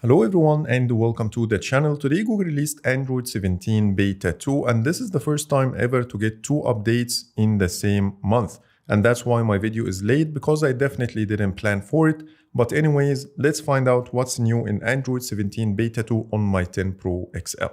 Hello everyone and welcome to the channel. Today Google released Android 17 Beta 2 and this is the first time ever to get two updates in the same month. And that's why my video is late because I definitely didn't plan for it. But anyways, let's find out what's new in Android 17 Beta 2 on my 10 Pro XL.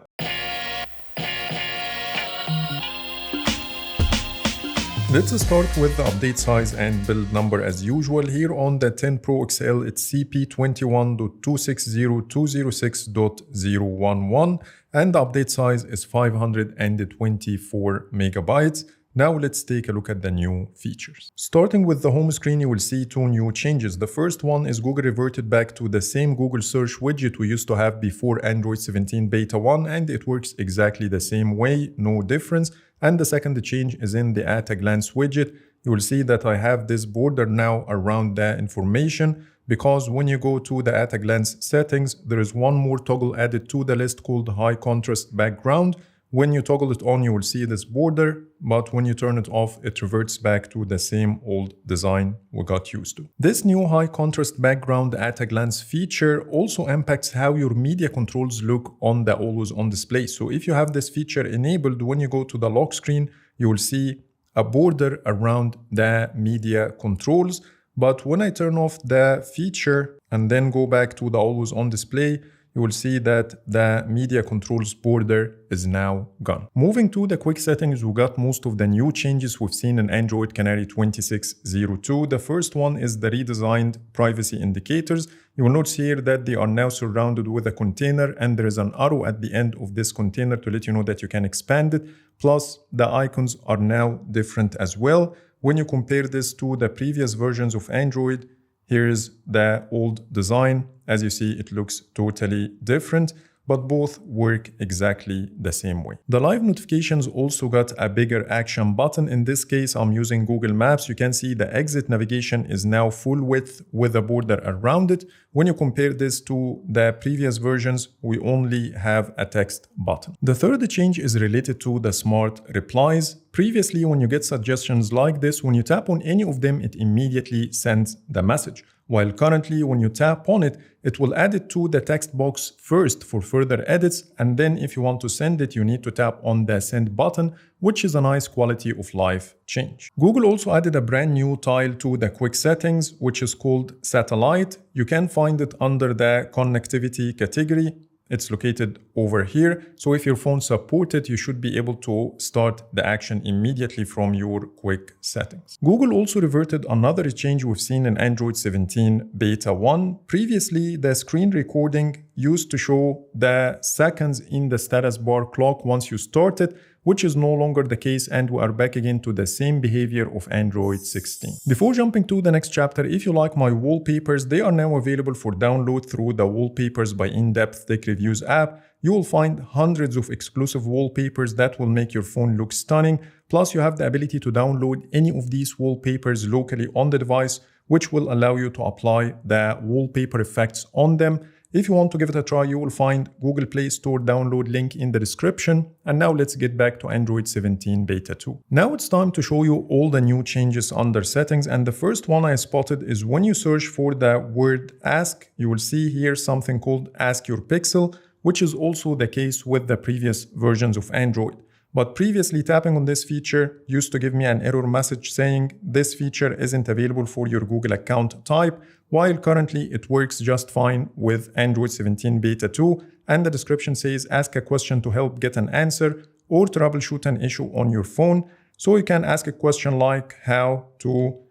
Let's start with the update size and build number as usual. Here on the 10 Pro XL, it's CP21.260.206.011 and the update size is 524 megabytes. Now let's take a look at the new features. Starting with the home screen, you will see two new changes. The first one is Google reverted back to the same Google search widget we used to have before Android 17 Beta 1 and it works exactly the same way, no difference. And the second change is in the at a glance widget. You will see that I have this border now around the information because when you go to the at a glance settings, there is one more toggle added to the list called high contrast background. When you toggle it on, you will see this border, but when you turn it off, it reverts back to the same old design we got used to. This new high contrast background at a glance feature also impacts how your media controls look on the always on display. So if you have this feature enabled, when you go to the lock screen, you will see a border around the media controls. But when I turn off the feature and then go back to the always on display, you will see that the media controls border is now gone. Moving to the quick settings, we got most of the new changes we've seen in Android Canary 26.02. The first one is the redesigned privacy indicators. You will notice here that they are now surrounded with a container and there is an arrow at the end of this container to let you know that you can expand it. Plus, the icons are now different as well. When you compare this to the previous versions of Android, here is the old design. As you see, it looks totally different, but both work exactly the same way. The live notifications also got a bigger action button. In this case, I'm using Google Maps. You can see the exit navigation is now full width with a border around it. When you compare this to the previous versions, we only have a text button. The third change is related to the smart replies. Previously, when you get suggestions like this, when you tap on any of them, it immediately sends the message. While currently, when you tap on it, it will add it to the text box first for further edits. And then if you want to send it, you need to tap on the send button, which is a nice quality of life change. Google also added a brand new tile to the quick settings, which is called satellite. You can find it under the connectivity category. It's located over here. So if your phone supports it, you should be able to start the action immediately from your quick settings. Google also reverted another change we've seen in Android 17 Beta 1. Previously, the screen recording used to show the seconds in the status bar clock once you start it, which is no longer the case, and we are back again to the same behavior of Android 16. Before jumping to the next chapter, if you like my wallpapers, they are now available for download through the Wallpapers by In-Depth Tech Reviews app. You will find hundreds of exclusive wallpapers that will make your phone look stunning. Plus, you have the ability to download any of these wallpapers locally on the device, which will allow you to apply the wallpaper effects on them. If you want to give it a try, you will find Google Play Store download link in the description. And now let's get back to Android 17 Beta 2. Now it's time to show you all the new changes under settings. And the first one I spotted is when you search for the word ask, you will see here something called Ask Your Pixel, which is also the case with the previous versions of Android. But previously, tapping on this feature used to give me an error message saying this feature isn't available for your Google account type, while currently it works just fine with Android 17 Beta 2, and the description says ask a question to help get an answer or troubleshoot an issue on your phone. So you can ask a question like how to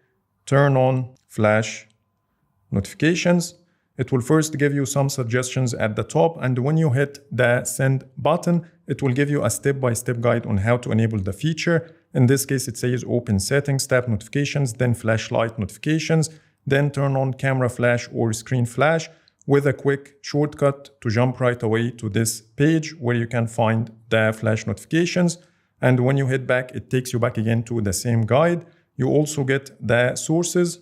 turn on flash notifications. It will first give you some suggestions at the top, and when you hit the send button, it will give you a step-by-step guide on how to enable the feature. In this case, it says open settings, tap notifications, then flashlight notifications, then turn on camera flash or screen flash with a quick shortcut to jump right away to this page where you can find the flash notifications. And when you hit back, it takes you back again to the same guide. You also get the sources.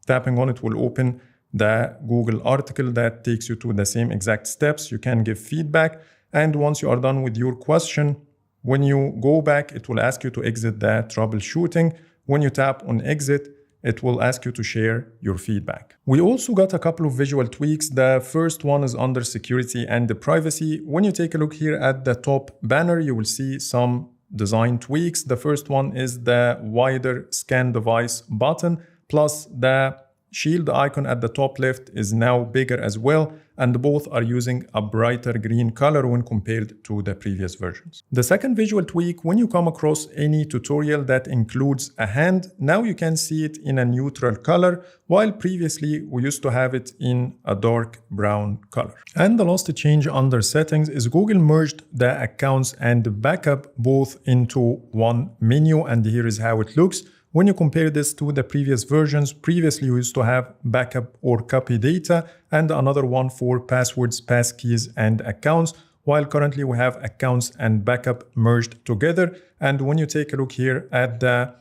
Tapping on it will open the Google article that takes you to the same exact steps. You can give feedback. And once you are done with your question, when you go back, it will ask you to exit the troubleshooting. When you tap on exit, it will ask you to share your feedback. We also got a couple of visual tweaks. The first one is under security and the privacy. When you take a look here at the top banner, you will see some design tweaks. The first one is the wider scan device button, plus the shield icon at the top left is now bigger as well, and both are using a brighter green color when compared to the previous versions. The second visual tweak, when you come across any tutorial that includes a hand, now you can see it in a neutral color, while previously we used to have it in a dark brown color. And the last change under settings is Google merged the accounts and backup both into one menu, and here is how it looks. When you compare this to the previous versions, previously we used to have backup or copy data and another one for passwords, passkeys, and accounts, while currently we have accounts and backup merged together. And when you take a look here at the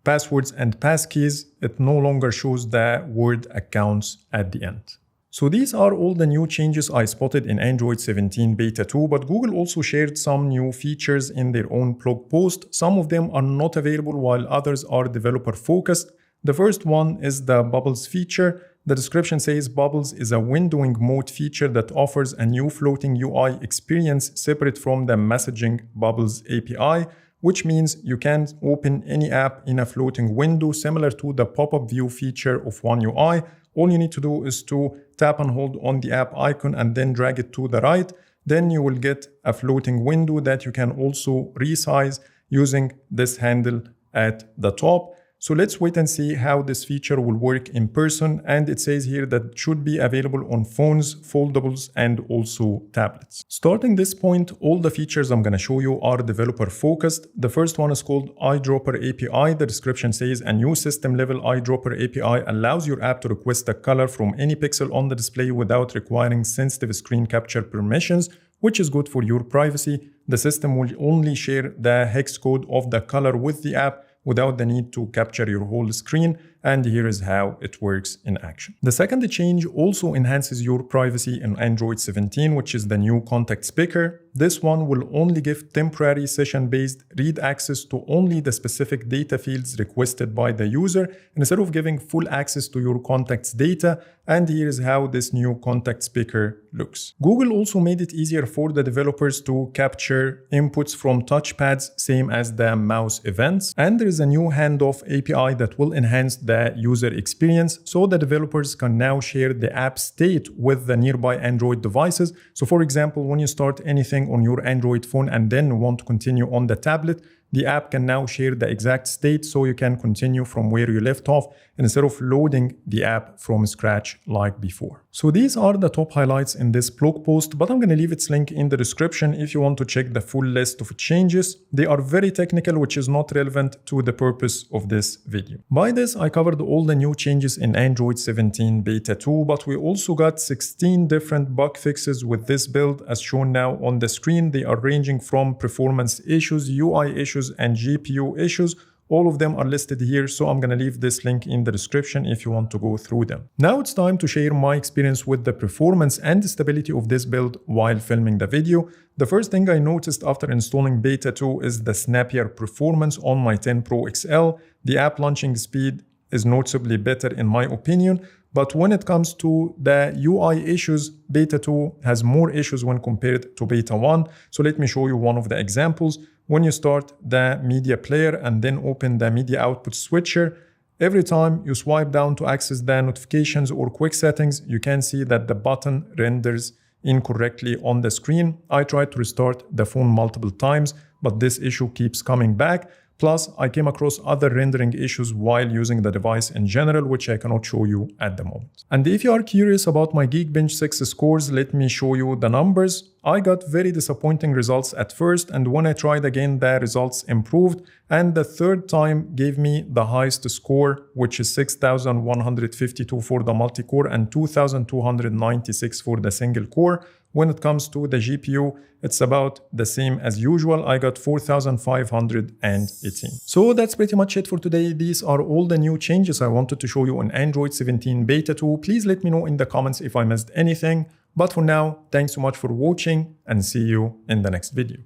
passwords and passkeys, it no longer shows the word accounts at the end. So these are all the new changes I spotted in Android 17 Beta 2, but Google also shared some new features in their own blog post. Some of them are not available while others are developer focused. The first one is the Bubbles feature. The description says Bubbles is a windowing mode feature that offers a new floating UI experience separate from the messaging Bubbles API, which means you can open any app in a floating window similar to the pop-up view feature of One UI. All you need to do is to tap and hold on the app icon and then drag it to the right. Then you will get a floating window that you can also resize using this handle at the top. So let's wait and see how this feature will work in person. And it says here that it should be available on phones, foldables, and also tablets. Starting this point, all the features I'm going to show you are developer focused. The first one is called Eyedropper API. The description says a new system level eyedropper API allows your app to request a color from any pixel on the display without requiring sensitive screen capture permissions, which is good for your privacy. The system will only share the hex code of the color with the app without the need to capture your whole screen, and here is how it works in action. The second change also enhances your privacy in Android 17, which is the new contact speaker. This one will only give temporary session-based read access to only the specific data fields requested by the user, instead of giving full access to your contacts data, and here is how this new contact speaker looks. Google also made it easier for the developers to capture inputs from touchpads, same as the mouse events, and there is a new handoff API that will enhance the user experience, so the developers can now share the app state with the nearby Android devices. So for example, when you start anything on your Android phone and then want to continue on the tablet, the app can now share the exact state so you can continue from where you left off instead of loading the app from scratch like before. So these are the top highlights in this blog post, but I'm going to leave its link in the description if you want to check the full list of changes. They are very technical, which is not relevant to the purpose of this video. By this, I covered all the new changes in Android 17 Beta 2, but we also got 16 different bug fixes with this build as shown now on the screen. They are ranging from performance issues, UI issues, and GPU issues. All of them are listed here, so I'm gonna leave this link in the description if you want to go through them. Now it's time to share my experience with the performance and stability of this build while filming the video. The first thing I noticed after installing Beta 2 is the snappier performance on my 10 Pro XL. The app launching speed is noticeably better in my opinion, but when it comes to the UI issues, Beta 2 has more issues when compared to Beta 1. So let me show you one of the examples. When you start the media player and then open the media output switcher, every time you swipe down to access the notifications or quick settings, you can see that the button renders incorrectly on the screen. I tried to restart the phone multiple times, but this issue keeps coming back. Plus, I came across other rendering issues while using the device in general, which I cannot show you at the moment. And if you are curious about my Geekbench 6 scores, let me show you the numbers. I got very disappointing results at first, and when I tried again, the results improved, and the third time gave me the highest score, which is 6,152 for the multi-core and 2,296 for the single core. When it comes to the GPU, it's about the same as usual. I got 4,518. So that's pretty much it for today. These are all the new changes I wanted to show you on Android 17 Beta 2. Please let me know in the comments if I missed anything. But for now, thanks so much for watching and see you in the next video.